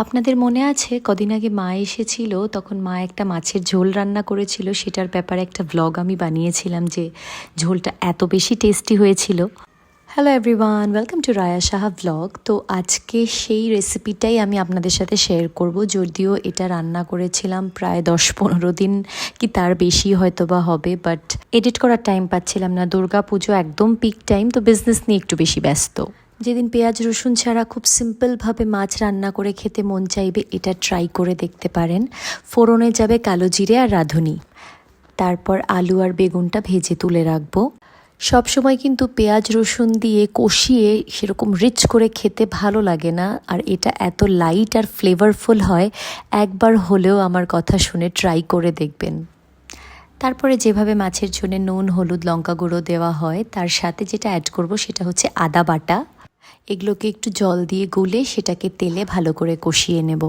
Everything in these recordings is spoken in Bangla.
আপনাদের মনে আছে কদিন আগে মা এসেছিল, তখন মা একটা মাছের ঝোল রান্না করেছিল। সেটার ব্যাপারে একটা ভ্লগ আমি বানিয়েছিলাম যে ঝোলটা এত বেশি টেস্টি হয়েছিল। Hello everyone, welcome to Raya Saha vlog. তো আজকে সেই রেসিপিটাই আমি আপনাদের সাথে শেয়ার করব। যদিও এটা রান্না করেছিলাম প্রায় 10-15 দিন কি তার বেশি হয়তো বা হবে, বাট এডিট করার টাইম পাচ্ছিলাম না। দুর্গা পুজো একদম পিক টাইম, তো বিজনেস নিয়ে একটু বেশি ব্যস্ত। যেদিন পেঁয়াজ রসুন ছাড়া খুব সিম্পলভাবে মাছ রান্না করে খেতে মন চাইবে, এটা ট্রাই করে দেখতে পারেন। ফোড়নে যাবে কালো জিরে আর রাঁধুনি, তারপর আলু আর বেগুনটা ভেজে তুলে রাখবো। সবসময় কিন্তু পেঁয়াজ রসুন দিয়ে কষিয়ে সেরকম রিচ করে খেতে ভালো লাগে না, আর এটা এত লাইট আর ফ্লেভারফুল হয়। একবার হলেও আমার কথা শুনে ট্রাই করে দেখবেন। তারপরে যেভাবে মাছের ঝোলে নুন হলুদ লঙ্কা গুঁড়ো দেওয়া হয়, তার সাথে যেটা অ্যাড করব সেটা হচ্ছে আদা বাটা। এগুলোকে একটু জল দিয়ে গুলে সেটাকে তেলে ভালো করে কষিয়ে নেব।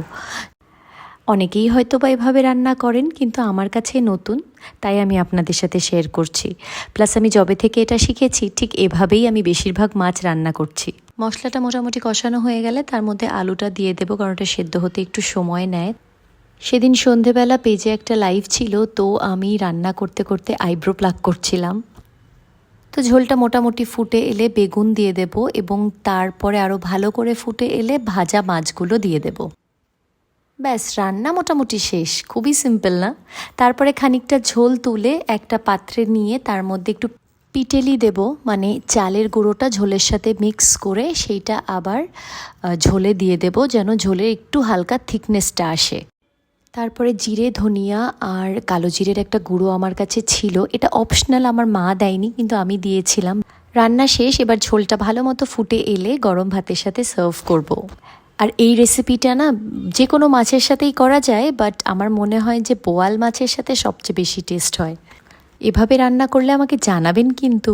অনেকেই হয়তো বা এভাবে রান্না করেন, কিন্তু আমার কাছে নতুন, তাই আমি আপনাদের সাথে শেয়ার করছি। প্লাস আমি যবে থেকে এটা শিখেছি, ঠিক এভাবেই আমি বেশিরভাগ মাছ রান্না করছি। মশলাটা মোটামুটি কষানো হয়ে গেলে তার মধ্যে আলুটা দিয়ে দেবো, কারণ ওটা সেদ্ধ হতে একটু সময় নেয়। সেদিন সন্ধেবেলা পেজে একটা লাইভ ছিল, তো আমি রান্না করতে করতে আইব্রো প্লাক করছিলাম। তো ঝোলটা মোটামুটি ফুটে এলে বেগুন দিয়ে দেব, এবং তারপরে আরও ভালো করে ফুটে এলে ভাজা মাছগুলো দিয়ে দেব। ব্যাস, রান্না মোটামুটি শেষ। খুবই সিম্পল না? তারপরে খানিকটা ঝোল তুলে একটা পাত্রে নিয়ে তার মধ্যে একটু পিটেলি দেব, মানে চালের গুঁড়োটা ঝোলের সাথে মিক্স করে সেইটা আবার ঝোলে দিয়ে দেব, যেন ঝোলের একটু হালকা থিকনেসটা আসে। তারপরে জিরে ধনিয়া আর কালো জিরের একটা গুঁড়ো আমার কাছে ছিল, এটা অপশনাল, আমার মা দেয়নি কিন্তু আমি দিয়েছিলাম। রান্না শেষ, এবার ঝোলটা ভালো মতো ফুটে এলে গরম ভাতের সাথে সার্ভ করব। আর এই রেসিপিটা না যে কোনো মাছের সাথেই করা যায়, বাট আমার মনে হয় যে বোয়াল মাছের সাথে সবচেয়ে বেশি টেস্ট হয়। এভাবে রান্না করলে আমাকে জানাবেন কিন্তু।